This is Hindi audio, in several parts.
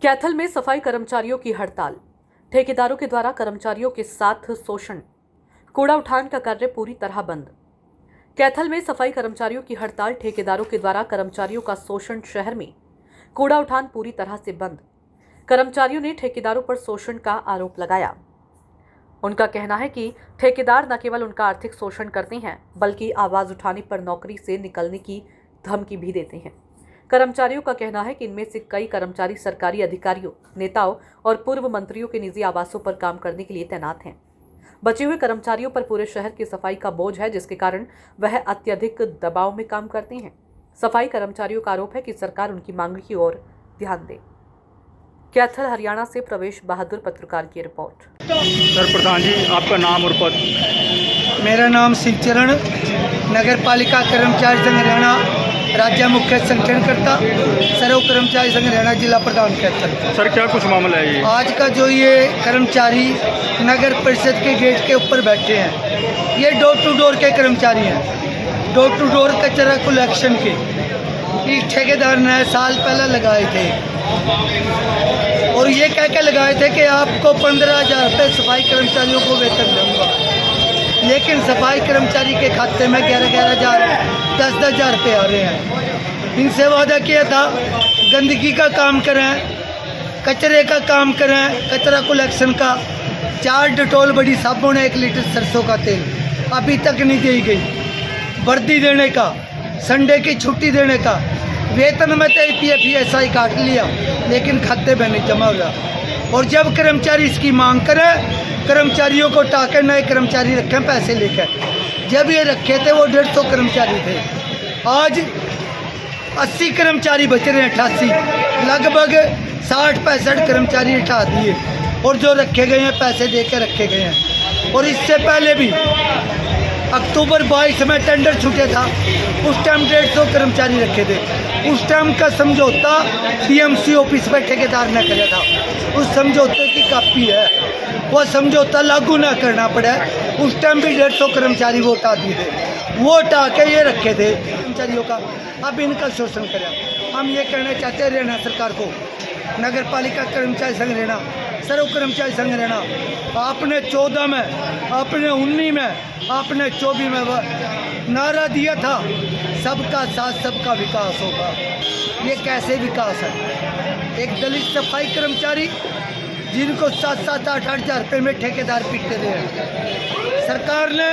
कैथल में सफाई कर्मचारियों की हड़ताल, ठेकेदारों के द्वारा कर्मचारियों के साथ शोषण, कूड़ा उठान का कार्य पूरी तरह बंद। कैथल में सफाई कर्मचारियों की हड़ताल, ठेकेदारों के द्वारा कर्मचारियों का शोषण, शहर में कूड़ा उठान पूरी तरह से बंद। कर्मचारियों ने ठेकेदारों पर शोषण का आरोप लगाया। उनका कहना है कि ठेकेदार न केवल उनका आर्थिक शोषण करते हैं, बल्कि आवाज उठाने पर नौकरी से निकलने की धमकी भी देते हैं। कर्मचारियों का कहना है कि इनमें से कई कर्मचारी सरकारी अधिकारियों, नेताओं और पूर्व मंत्रियों के निजी आवासों पर काम करने के लिए तैनात हैं। बचे हुए कर्मचारियों पर पूरे शहर की सफाई का बोझ है, जिसके कारण वह अत्यधिक दबाव में काम करते हैं। सफाई कर्मचारियों का आरोप है कि सरकार उनकी मांग की ओर ध्यान दे। कैथल हरियाणा से प्रवेश बहादुर पत्रकार की रिपोर्ट। सर प्रधान जी, आपका नाम और पद? मेरा नाम शिवचरण, नगर पालिका कर्मचारी संघ हरियाणा राज्य मुख्य संगठनकर्ता, सर्व कर्मचारी संघ हरियाणा जिला प्रधान कैथल। सर क्या कुछ मामला है ये? आज का जो ये कर्मचारी नगर परिषद के गेट के ऊपर बैठे हैं, ये डोर टू डोर के कर्मचारी हैं। डोर टू डोर कचरा कलेक्शन के इस ठेकेदार ने साल पहले लगाए थे और ये कह के लगाए थे कि आपको 15,000 रुपये सफाई कर्मचारियों को वेतन दूंगा, लेकिन सफाई कर्मचारी के खाते में 11,000 10,000 रुपये आ रहे हैं। इनसे वादा किया था गंदगी का काम करें, कचरे का काम करें, कचरा कलेक्शन का। 4 डेटॉल बड़ी साबुन, 1 लीटर सरसों का तेल अभी तक नहीं दी गई। वर्दी देने का, संडे की छुट्टी देने का, वेतन में तो EPF ESI काट लिया, लेकिन खाते में नहीं जमा हो रहा। और जब कर्मचारी इसकी मांग करें, कर्मचारियों को टाके नए कर्मचारी रखें पैसे लेकर। जब ये रखे थे वो 150 कर्मचारी थे, आज 80 कर्मचारी बच रहे हैं, 88, लगभग 60-65 कर्मचारी हटा दिए और जो रखे गए हैं पैसे दे के रखे गए हैं। और इससे पहले भी अक्टूबर 22 में टेंडर छूटे था, उस टाइम 150 कर्मचारी रखे थे। उस टाइम का समझौता DMC ऑफिस पर ठेकेदार ने किया था, उस समझौते की कॉपी है, वो समझौता लागू ना करना पड़ा। उस टाइम भी 150 कर्मचारी वोट आ दिए थे, वोट आके ये रखे थे कर्मचारियों का। अब इनका शोषण करें। हम ये कहना चाहते हैं हरियाणा सरकार को, नगर पालिका कर्मचारी संघ हरियाणा, सर्व कर्मचारी संघ हरियाणा, आपने 14 में, आपने 19 में, आपने 24 में नारा दिया था सबका साथ सबका विकास होगा। ये कैसे विकास है? एक दलित सफाई कर्मचारी जिनको 7-7, 8-8 हज़ार रुपये में ठेकेदार पीटते रहे। सरकार ने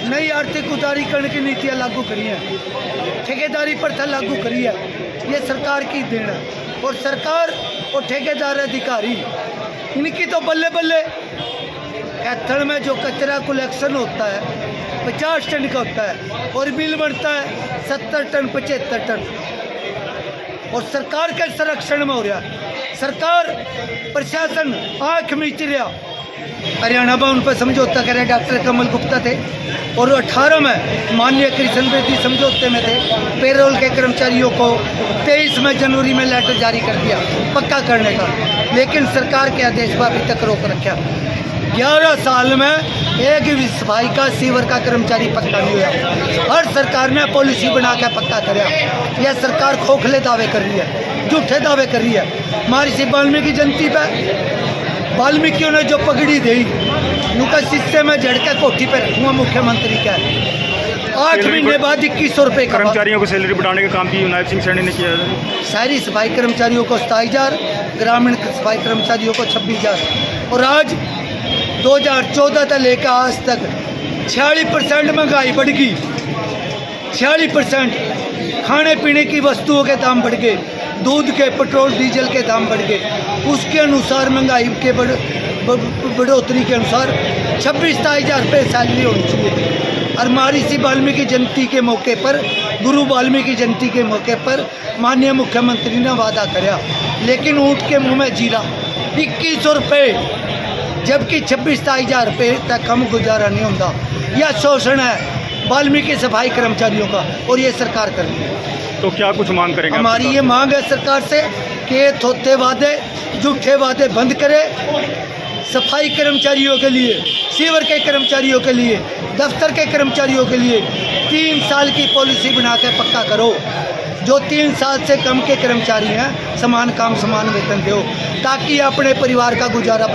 नई आर्थिक उदारीकरण की नीतियाँ लागू करी हैं, ठेकेदारी प्रथा लागू करी है, ये सरकार की देन है। और सरकार और ठेकेदार अधिकारी इनकी तो बल्ले बल्ले। कैथल में जो कचरा कलेक्शन होता है 50 टन का होता है और बिल बनता है 70 टन 75 टन, और सरकार के संरक्षण में हो रहा है। सरकार प्रशासन आँख मीच रहा। हरियाणा भवन पर समझौता कर रहे डॉक्टर कमल गुप्ता थे और 18 में माननीय कृष्ण बेदी समझौते में थे। पेरोल के कर्मचारियों को 23 में जनवरी में लेटर जारी कर दिया पक्का करने का, लेकिन सरकार के आदेश पर अभी तक रोक रखा। 11 साल में एक भी सफाई का, सीवर का कर्मचारी पक्का नहीं हुआ। हर सरकार ने पॉलिसी बना के पक्का कराया। यह सरकार खोखले दावे कर रही है, झूठे दावे कर रही है। महर्षि वाल्मीकि जयंती पर वाल्मीकियों ने जो पगड़ी दी, उनका शीशे में झड़के कोठी पर रखूँगा मुख्यमंत्री का। 8 महीने बाद 2100 रुपये। कर्मचारियों को सैलरी बढ़ाने का काम भी नायब सिंह सैनी ने किया है। शहरी सफाई कर्मचारियों को 27,000, ग्रामीण सफाई कर्मचारियों को 26,000। और आज 2014 से लेकर आज तक 46% महंगाई बढ़ गई। 46% खाने पीने की वस्तुओं के दाम बढ़ गए, दूध के, पेट्रोल डीजल के दाम बढ़ गए। उसके अनुसार महंगाई के बढ़ोतरी के अनुसार 26-27 हज़ार रुपये सैलरी होनी चाहिए। और महर्षि वाल्मीकि जयंती के मौके पर, गुरु वाल्मीकि जयंती के मौके पर माननीय मुख्यमंत्री ने वादा कराया, लेकिन ऊँट के मुंह में जीरा। 2100 रुपये, जबकि 26-27 हज़ार रुपये तक हम गुजारा नहीं होता। यह शोषण है वाल्मीकि सफाई कर्मचारियों का, और ये सरकार कर रही है। तो क्या कुछ मांग करेंगे? हमारी ये मांग है सरकार से कि थोथे वादे, झूठे वादे बंद करे। सफाई कर्मचारियों के लिए, सीवर के कर्मचारियों के लिए, दफ्तर के कर्मचारियों के लिए 3 साल की पॉलिसी बना के पक्का करो। जो 3 साल से कम के कर्मचारी हैं, समान काम समान वेतन दो, ताकि अपने परिवार का गुजारा